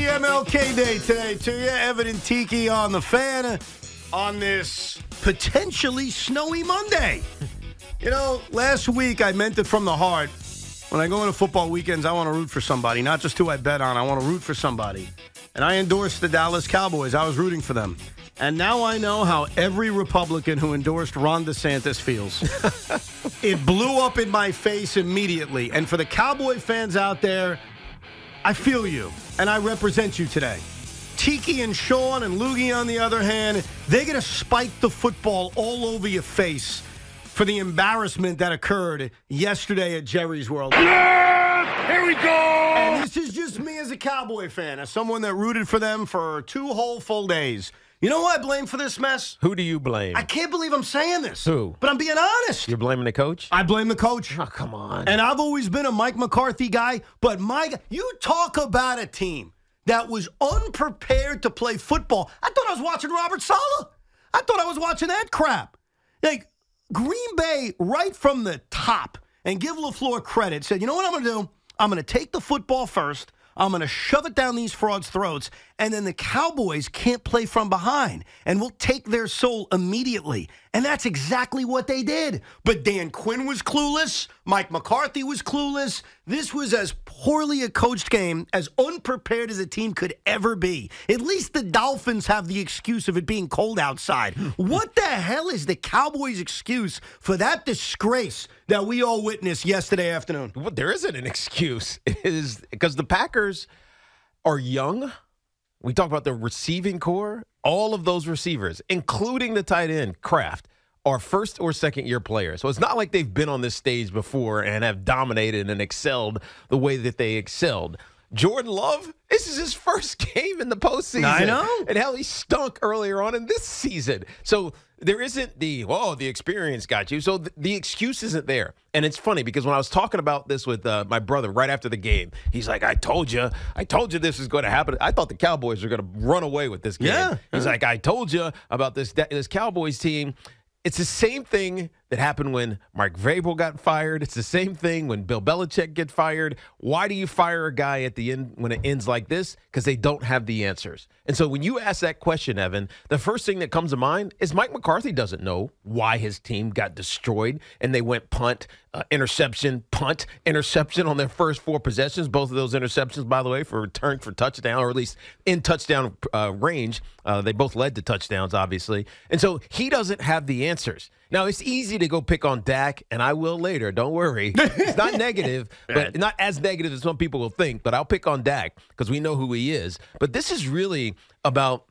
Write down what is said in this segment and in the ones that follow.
MLK Day today to you. Evan and Tiki on the fan on this potentially snowy Monday. You know, last week I meant it from the heart. When I go into football weekends, I want to root for somebody, not just who I bet on. I want to root for somebody. And I endorsed the Dallas Cowboys. I was rooting for them. And now I know how every Republican who endorsed Ron DeSantis feels. It blew up in my face immediately. And for the Cowboy fans out there, I feel you, and I represent you today. Tiki and Sean and Loogie, on the other hand, they're going to spike the football all over your face for the embarrassment that occurred yesterday at Jerry's World. Yeah! Here we go! And this is just me as a Cowboy fan, as someone that rooted for them for 2 whole full days. You know who I blame for this mess? Who do you blame? I can't believe I'm saying this. Who? But I'm being honest. You're blaming the coach? I blame the coach. Oh, come on. And I've always been a Mike McCarthy guy, but you talk about a team that was unprepared to play football. I thought I was watching Robert Saleh. I thought I was watching that crap. Like, Green Bay, right from the top, and give LaFleur credit, said, you know what I'm going to do? I'm going to take the football first. I'm going to shove it down these frauds' throats, and then the Cowboys can't play from behind, and we'll take their soul immediately. And that's exactly what they did. But Dan Quinn was clueless. Mike McCarthy was clueless. This was as poorly a coached game, as unprepared as a team could ever be. At least the Dolphins have the excuse of it being cold outside. What the hell is the Cowboys' excuse for that disgrace that we all witnessed yesterday afternoon? Well, there isn't an excuse. It is because the Packers are young. We talk about the receiving core. All of those receivers, including the tight end, Kraft, are first or second year players. So it's not like they've been on this stage before and have dominated and excelled the way that they excelled. Jordan Love, this is his first game in the postseason. I know. And hell, he stunk earlier on in this season. So there isn't the experience got you. So the excuse isn't there. And it's funny because when I was talking about this with my brother right after the game, he's like, I told you this is going to happen. I thought the Cowboys were going to run away with this game. Yeah. He's like, I told you about this Cowboys team. It's the same thing that happened when Mark Vrabel got fired. It's the same thing when Bill Belichick get fired. Why do you fire a guy at the end when it ends like this? Because they don't have the answers. And so when you ask that question, Evan, the first thing that comes to mind is Mike McCarthy doesn't know why his team got destroyed and they went punt, interception on their first 4 possessions. Both of those interceptions, by the way, for return for touchdown, or at least in touchdown range. They both led to touchdowns, obviously. And so he doesn't have the answers. Now, it's easy to go pick on Dak, and I will later. Don't worry. It's not negative, but not as negative as some people will think. But I'll pick on Dak because we know who he is. But this is really about,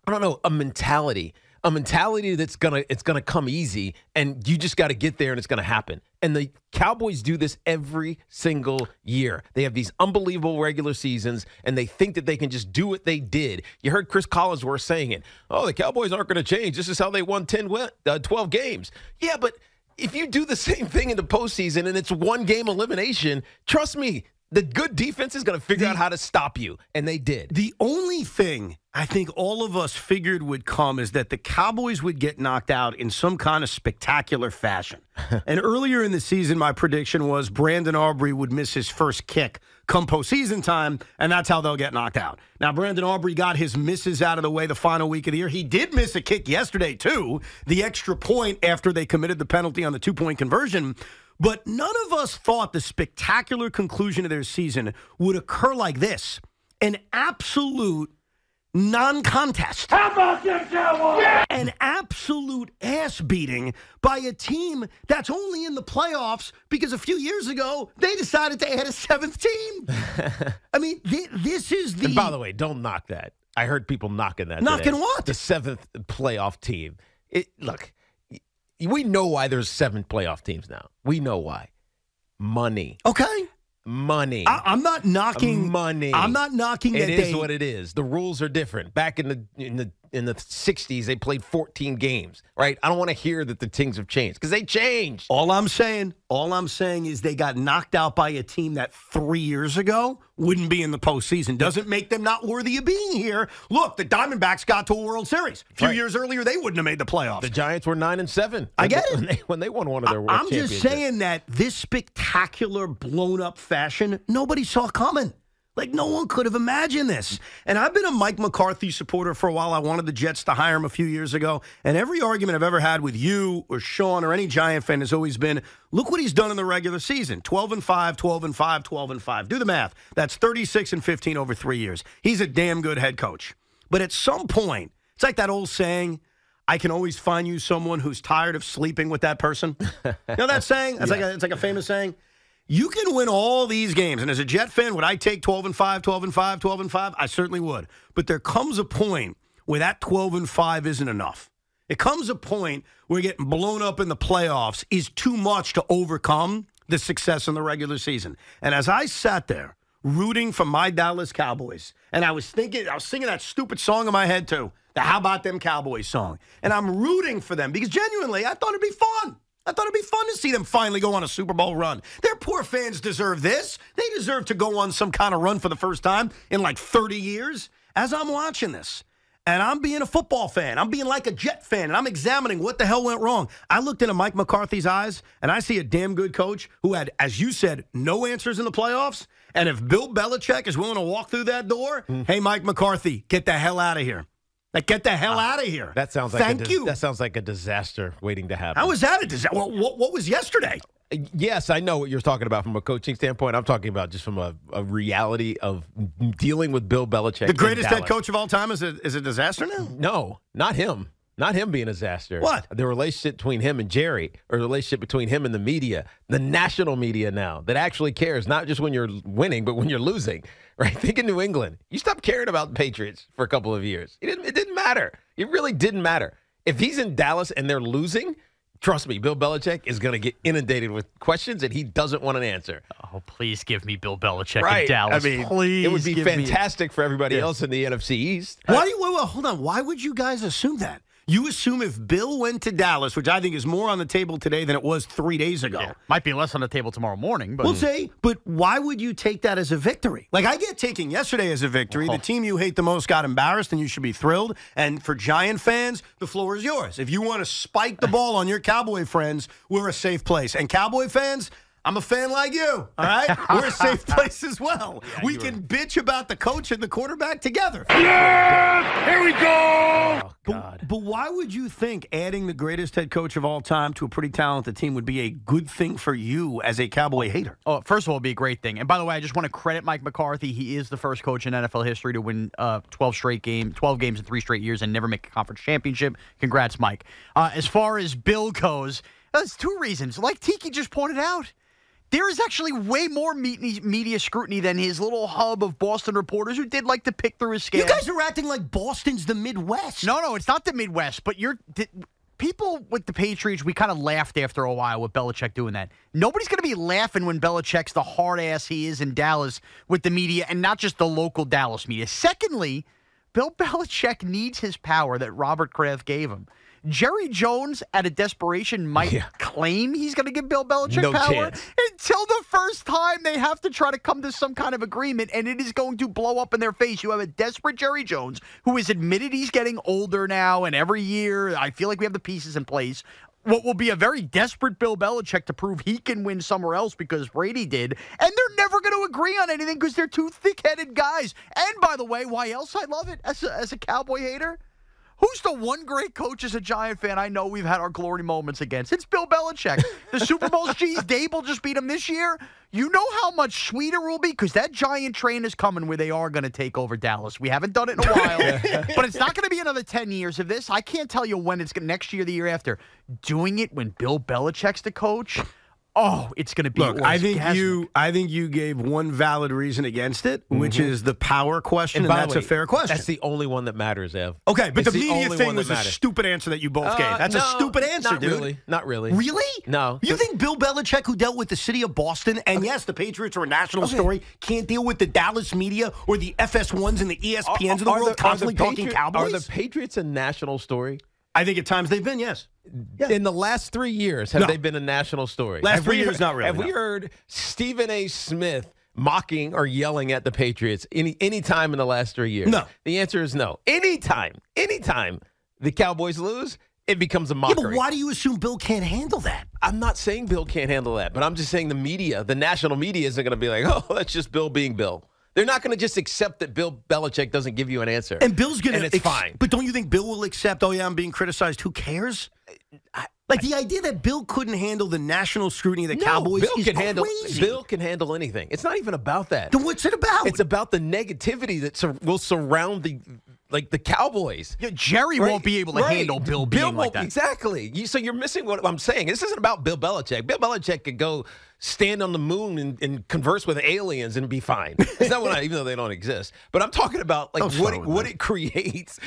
I don't know, a mentality that's gonna come easy, and you just got to get there, and it's gonna happen. And the Cowboys do this every single year. They have these unbelievable regular seasons, and they think that they can just do what they did. You heard Chris Collinsworth saying it. Oh, the Cowboys aren't going to change. This is how they won 12 games. Yeah, but if you do the same thing in the postseason and it's 1-game elimination, trust me, the good defense is going to figure out how to stop you, and they did. The only thing I think all of us figured would come is that the Cowboys would get knocked out in some kind of spectacular fashion. And earlier in the season, my prediction was Brandon Aubrey would miss his first kick come postseason time, and that's how they'll get knocked out. Now, Brandon Aubrey got his misses out of the way the final week of the year. He did miss a kick yesterday, too, the extra point after they committed the penalty on the 2-point conversion. But none of us thought the spectacular conclusion of their season would occur like this. An absolute non-contest. How about them Cowboys? Yeah! An absolute ass-beating by a team that's only in the playoffs because a few years ago, they decided to add a 7th team. I mean, this is the... And by the way, don't knock that. I heard people knocking that Knocking today. what? The 7th playoff team. Look, we know why there's 7 playoff teams now. We know why. Money. Okay. Money. I'm not knocking money. I'm not knocking that It is what it is. The rules are different. Back in the 60s, they played 14 games, right? I don't want to hear that the things have changed because they changed. All I'm saying is they got knocked out by a team that 3 years ago wouldn't be in the postseason. Doesn't make them not worthy of being here. Look, the Diamondbacks got to a World Series. A few years earlier, they wouldn't have made the playoffs. The Giants were 9-7. I get it. When they won one of their World Championships. I'm just saying that this spectacular, blown-up fashion, nobody saw coming. Like, no one could have imagined this. And I've been a Mike McCarthy supporter for a while. I wanted the Jets to hire him a few years ago. And every argument I've ever had with you or Sean or any Giant fan has always been, look what he's done in the regular season. 12-5, 12-5, 12-5. Do the math. That's 36-15 over 3 years. He's a damn good head coach. But at some point, it's like that old saying, I can always find you someone who's tired of sleeping with that person. You know that saying? It's like a famous saying. You can win all these games. And as a Jet fan, would I take 12-5, 12-5, 12-5? I certainly would. But there comes a point where that 12-5 isn't enough. It comes a point where getting blown up in the playoffs is too much to overcome the success in the regular season. And as I sat there rooting for my Dallas Cowboys, and I was singing that stupid song in my head too, the How About Them Cowboys song. And I'm rooting for them because genuinely I thought it'd be fun. I thought it'd be fun to see them finally go on a Super Bowl run. Their poor fans deserve this. They deserve to go on some kind of run for the first time in like 30 years. As I'm watching this, and I'm being a football fan, I'm being like a Jet fan, and I'm examining what the hell went wrong. I looked into Mike McCarthy's eyes, and I see a damn good coach who had, as you said, no answers in the playoffs. And if Bill Belichick is willing to walk through that door, hey, Mike McCarthy, get the hell out of here. Like, get the hell out of here. That sounds like Thank you. That sounds like a disaster waiting to happen. How was that a disaster? What was yesterday? Yes, I know what you're talking about from a coaching standpoint. I'm talking about just from a reality of dealing with Bill Belichick. The greatest head coach of all time is a disaster now? No, not him. Not him being a disaster. What? The relationship between him and Jerry, or the relationship between him and the media, the national media now, that actually cares, not just when you're winning, but when you're losing. Right? Think in New England. You stopped caring about the Patriots for a couple of years. It didn't matter. It really didn't matter. If he's in Dallas and they're losing, trust me, Bill Belichick is going to get inundated with questions that he doesn't want an answer. Oh, please give me Bill Belichick Right. in Dallas. I mean, please, it would be fantastic for everybody else in the NFC East. Why? Hold on. Why would you guys assume that? You assume if Bill went to Dallas, which I think is more on the table today than it was 3 days ago. Yeah. Might be less on the table tomorrow morning. But We'll say, but why would you take that as a victory? Like, I get taking yesterday as a victory. The team you hate the most got embarrassed, and you should be thrilled. And for Giant fans, the floor is yours. If you want to spike the ball on your Cowboy friends, we're a safe place. And Cowboy fans, I'm a fan like you, all right? We're a safe place as well. Yeah, we can bitch about the coach and the quarterback together. Yes! Here we go! Oh, God. But why would you think adding the greatest head coach of all time to a pretty talented team would be a good thing for you as a Cowboy hater? Oh, first of all, it'd be a great thing. And by the way, I just want to credit Mike McCarthy. He is the first coach in NFL history to win 12 games in 3 straight years and never make a conference championship. Congrats, Mike. As far as Bill goes, there's 2 reasons. Like Tiki just pointed out, there is actually way more media scrutiny than his little hub of Boston reporters who did like to pick through his scale. You guys are acting like Boston's the Midwest. No, it's not the Midwest, but people with the Patriots, we kind of laughed after a while with Belichick doing that. Nobody's going to be laughing when Belichick's the hard ass he is in Dallas with the media and not just the local Dallas media. Secondly, Bill Belichick needs his power that Robert Kraft gave him. Jerry Jones, out of desperation, might claim he's going to give Bill Belichick power. Chance. Until the first time they have to try to come to some kind of agreement, and it is going to blow up in their face. You have a desperate Jerry Jones who has admitted he's getting older now, and every year I feel like we have the pieces in place. What will be a very desperate Bill Belichick to prove he can win somewhere else because Brady did, and they're never going to agree on anything because they're 2 thick-headed guys. And by the way, why else I love it as a Cowboy hater? Who's the one great coach as a Giant fan I know we've had our glory moments against? It's Bill Belichick. The Super Bowl's, geez, Dable just beat him this year. You know how much sweeter it will be? Because that Giant train is coming where they are going to take over Dallas. We haven't done it in a while, but it's not going to be another 10 years of this. I can't tell you when it's going next year, the year after. Doing it when Bill Belichick's the coach, oh, it's going to be. Look, I think you gave one valid reason against it, which is the power question, and that's a fair question. That's the only one that matters, Ev. Okay, but It's the media only thing one was that a matters. stupid answer that you both gave. That's a stupid answer, not dude. Really. Not really. Really? No. You think Bill Belichick, who dealt with the city of Boston, and yes, the Patriots are a national story, can't deal with the Dallas media or the FS1s and the ESPNs of the world constantly talking Cowboys? Are the Patriots a national story? I think at times they've been, yes. Yeah. In the last 3 years, have they been a national story? Last 3 years, not really. Have we heard Stephen A. Smith mocking or yelling at the Patriots any time in the last 3 years? No. The answer is no. Anytime the Cowboys lose, it becomes a mockery. Yeah, but why do you assume Bill can't handle that? I'm not saying Bill can't handle that, but I'm just saying the media, the national media, isn't going to be like, oh, that's just Bill being Bill. They're not going to just accept that Bill Belichick doesn't give you an answer. And Bill's going to, and it's fine. But don't you think Bill will accept, oh, yeah, I'm being criticized? Who cares? Like the idea that Bill couldn't handle the national scrutiny of the Cowboys is crazy. Bill can handle anything. It's not even about that. Then what's it about? It's about the negativity that will surround the Cowboys. Yeah, Jerry won't be able to handle Bill being like that. Exactly. So you're missing what I'm saying. This isn't about Bill Belichick. Bill Belichick could go stand on the moon and converse with aliens and be fine. It's not even though they don't exist. But I'm talking about what it creates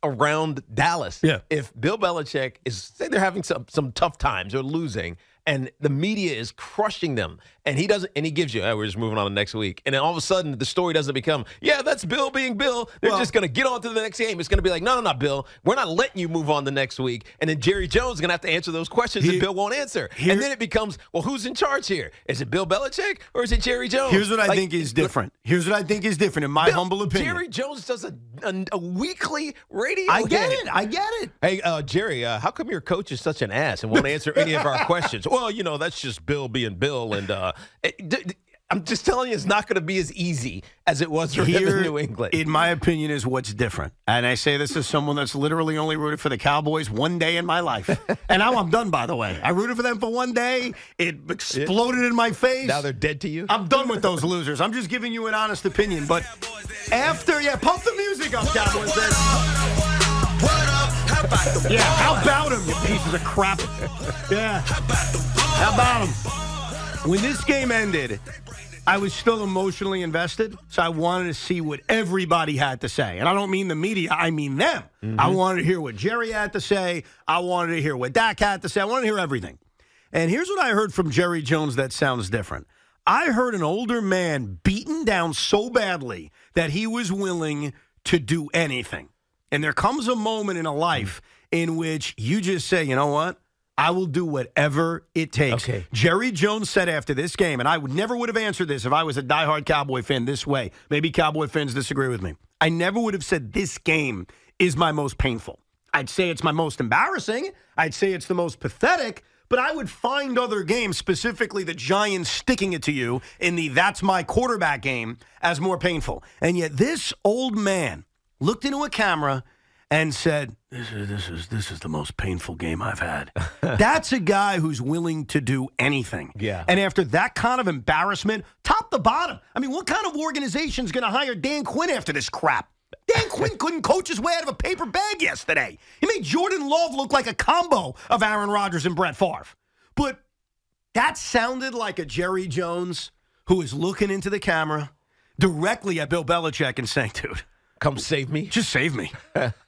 around Dallas. Yeah. If Bill Belichick say they're having some tough times or losing, and the media is crushing them, and he gives you, we're just moving on to next week. And then all of a sudden, the story doesn't become, that's Bill being Bill. They're just going to get on to the next game. It's going to be like, no, Bill. We're not letting you move on the next week. And then Jerry Jones is going to have to answer those questions, and Bill won't answer. And then it becomes, well, who's in charge here? Is it Bill Belichick or is it Jerry Jones? Here's what I think is different. In my humble opinion. Jerry Jones does a weekly radio I get it. Hey, Jerry, how come your coach is such an ass and won't answer any of our questions? Well, that's just Bill being Bill. And I'm just telling you, it's not going to be as easy as it was for him in New England. In my opinion, is what's different. And I say this as someone that's literally only rooted for the Cowboys one day in my life. And now I'm done, by the way. I rooted for them for one day. It exploded in my face. Now they're dead to you? I'm done with those losers. I'm just giving you an honest opinion. But after, pump the music up, Cowboys. Yeah, how about him, you pieces of crap? Yeah. How about him? When this game ended, I was still emotionally invested, so I wanted to see what everybody had to say. And I don't mean the media, I mean them. Mm-hmm. I wanted to hear what Jerry had to say. I wanted to hear what Dak had to say. I wanted to hear everything. And here's what I heard from Jerry Jones that sounds different. I heard an older man beaten down so badly that he was willing to do anything. And there comes a moment in a life in which you just say, you know what? I will do whatever it takes. Okay. Jerry Jones said after this game, and I never would have answered this if I was a diehard Cowboy fan this way. Maybe Cowboy fans disagree with me. I never would have said this game is my most painful. I'd say it's my most embarrassing. I'd say it's the most pathetic. But I would find other games, specifically the Giants sticking it to you in the that's my quarterback game, as more painful. And yet this old man looked into a camera and said, this is the most painful game I've had. That's a guy who's willing to do anything. Yeah. And after that kind of embarrassment, top to bottom, I mean, what kind of organization's going to hire Dan Quinn after this crap? Dan Quinn couldn't coach his way out of a paper bag yesterday. He made Jordan Love look like a combo of Aaron Rodgers and Brett Favre. But that sounded like a Jerry Jones who is looking into the camera directly at Bill Belichick and saying, dude, come save me. Just save me.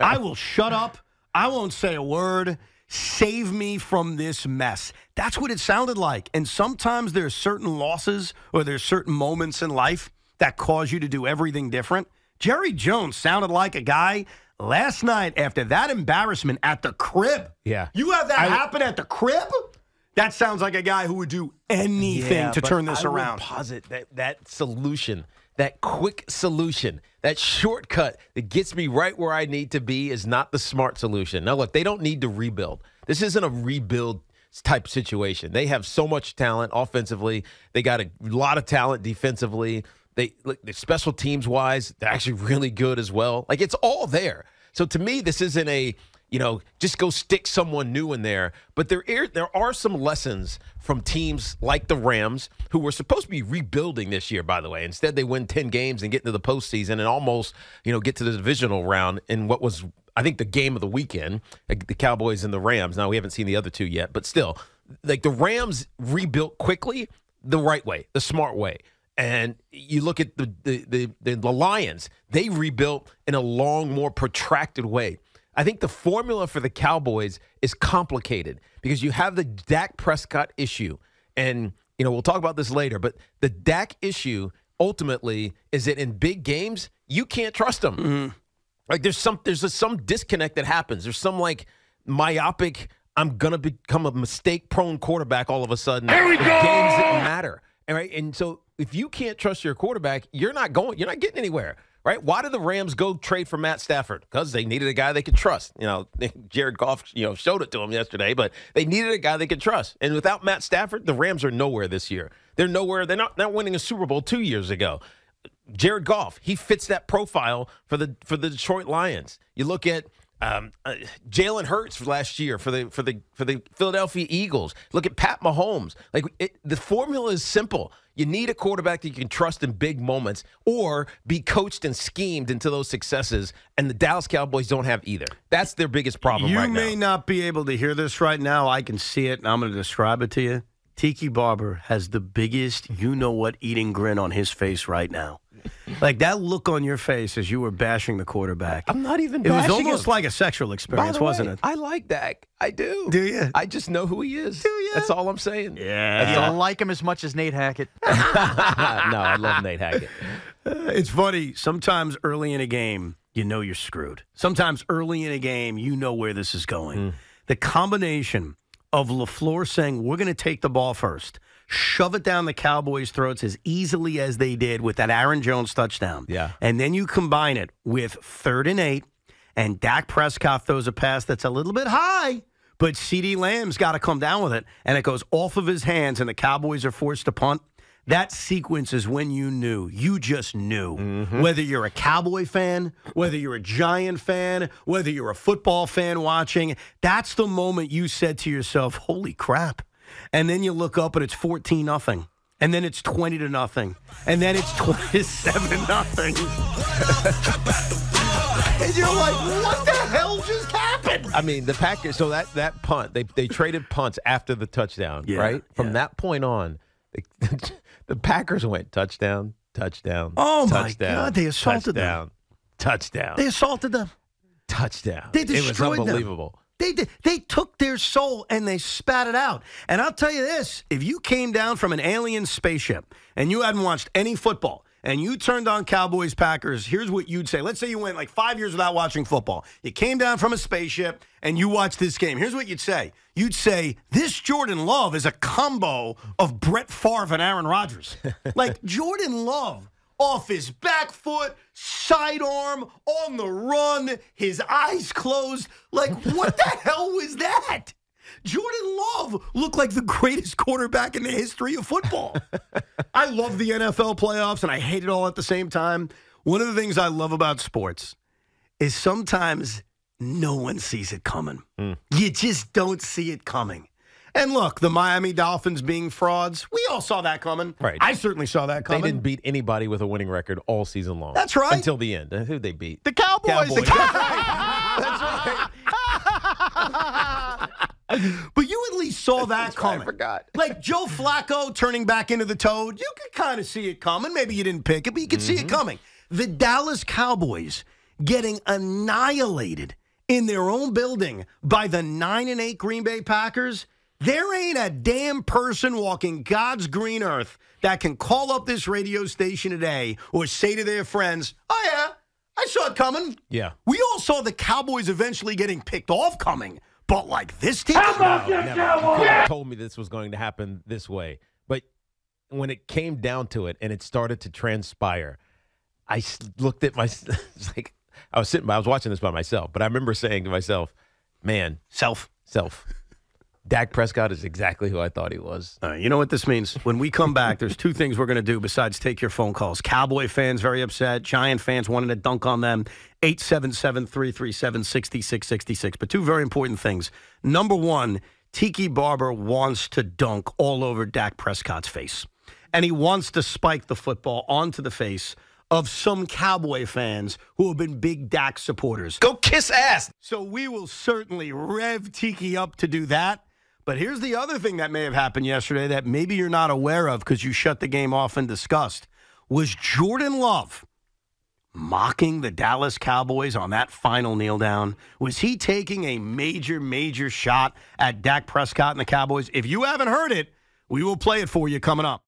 I will shut up. I won't say a word. Save me from this mess. That's what it sounded like. And sometimes there's certain losses or there's certain moments in life that cause you to do everything different. Jerry Jones sounded like a guy last night after that embarrassment at the crib. Yeah. You have that happen at the crib? That sounds like a guy who would do anything to turn this around. I would posit that solution, that quick solution, that shortcut that gets me right where I need to be is not the smart solution. Now, look, they don't need to rebuild. This isn't a rebuild type situation. They have so much talent offensively. They got a lot of talent defensively. They special teams wise, they're actually really good as well. Like, it's all there. So to me, this isn't a, just go stick someone new in there. But there are some lessons from teams like the Rams, who were supposed to be rebuilding this year, by the way. Instead, they win 10 games and get into the postseason and almost, get to the divisional round in what was, I think, the game of the weekend, like the Cowboys and the Rams. Now, we haven't seen the other two yet, but still, like the Rams rebuilt quickly the right way, the smart way. And you look at the Lions, they rebuilt in a long, more protracted way. I think the formula for the Cowboys is complicated because you have the Dak Prescott issue. And, we'll talk about this later, but the Dak issue ultimately is that in big games, you can't trust him. Mm-hmm. Like there's some disconnect that happens. There's some like myopic, I'm going to become a mistake-prone quarterback all of a sudden. Here we go! Games that matter. And so if you can't trust your quarterback, you're not getting anywhere, right? Why did the Rams go trade for Matt Stafford? Because they needed a guy they could trust. Jared Goff, showed it to them yesterday, but they needed a guy they could trust. And without Matt Stafford, the Rams are nowhere this year. They're nowhere. They're not winning a Super Bowl 2 years ago. Jared Goff, he fits that profile for the Detroit Lions. You look at Jalen Hurts last year for the Philadelphia Eagles. Look at Pat Mahomes. The formula is simple. You need a quarterback that you can trust in big moments or be coached and schemed into those successes, and the Dallas Cowboys don't have either. That's their biggest problem right now. You may not be able to hear this right now. I can see it, and I'm going to describe it to you. Tiki Barber has the biggest you-know-what eating grin on his face right now. Like that look on your face as you were bashing the quarterback. I'm not even bashing bashing It was almost like a sexual experience, wasn't it? I like Dak. I do. Do you? I just know who he is. Do you? That's all I'm saying. Yeah. You don't like him as much as Nate Hackett. No, I love Nate Hackett. It's funny. Sometimes early in a game, you know you're screwed. Sometimes early in a game, you know where this is going. The combination of LaFleur saying, we're going to take the ball first, shove it down the Cowboys' throats as easily as they did with that Aaron Jones touchdown. Yeah. And then you combine it with 3rd and 8, and Dak Prescott throws a pass that's a little bit high, but CeeDee Lamb's got to come down with it, and it goes off of his hands, and the Cowboys are forced to punt. That sequence is when you knew. You just knew. Whether you're a Cowboy fan, whether you're a Giant fan, whether you're a football fan watching, that's the moment you said to yourself, holy crap. And then you look up and it's 14-0. And then it's 20-0. And then it's 27-0. And you're like, what the hell just happened? I mean, the Packers, so that punt, they traded punts after the touchdown, right? From that point on, the Packers went touchdown, touchdown, oh my touchdown, God, they assaulted them. Touchdown. They assaulted them. Touchdown. They destroyed it was unbelievable. Them. They took their soul and they spat it out. And I'll tell you this, if you came down from an alien spaceship and you hadn't watched any football and you turned on Cowboys Packers, here's what you'd say. Let's say you went like 5 years without watching football. You came down from a spaceship and you watched this game. Here's what you'd say. You'd say, this Jordan Love is a combo of Brett Favre and Aaron Rodgers. Like Jordan Love, off his back foot, sidearm, on the run, his eyes closed. Like, what the hell was that? Jordan Love looked like the greatest quarterback in the history of football. I love the NFL playoffs, and I hate it all at the same time. One of the things I love about sports is sometimes no one sees it coming. You just don't see it coming. And look, the Miami Dolphins being frauds, we all saw that coming. Right. I certainly saw that coming. They didn't beat anybody with a winning record all season long. That's right. Until the end. Who'd they beat? The Cowboys. That's right. But you at least saw that coming. I forgot. Like Joe Flacco turning back into the Toad, you could kind of see it coming. Maybe you didn't pick it, but you could see it coming. The Dallas Cowboys getting annihilated in their own building by the 9-8 Green Bay Packers. There ain't a damn person walking God's green earth that can call up this radio station today or say to their friends, oh, yeah, I saw it coming. Yeah. We all saw the Cowboys eventually getting picked off coming. But like this team? How about that, Cowboys? You told me this was going to happen this way. But when it came down to it and it started to transpire, I looked at it's like I was watching this by myself, but I remember saying to myself, man, self. Dak Prescott is exactly who I thought he was. You know what this means? When we come back, there's two things we're going to do besides take your phone calls. Cowboy fans very upset. Giant fans wanting to dunk on them. 877-337-6666. But two very important things. Number one, Tiki Barber wants to dunk all over Dak Prescott's face. And he wants to spike the football onto the face of some Cowboy fans who have been big Dak supporters. Go kiss ass. So we will certainly rev Tiki up to do that. But here's the other thing that may have happened yesterday that maybe you're not aware of because you shut the game off and discussed, was Jordan Love mocking the Dallas Cowboys on that final kneel down? Was he taking a major shot at Dak Prescott and the Cowboys? If you haven't heard it, we will play it for you coming up.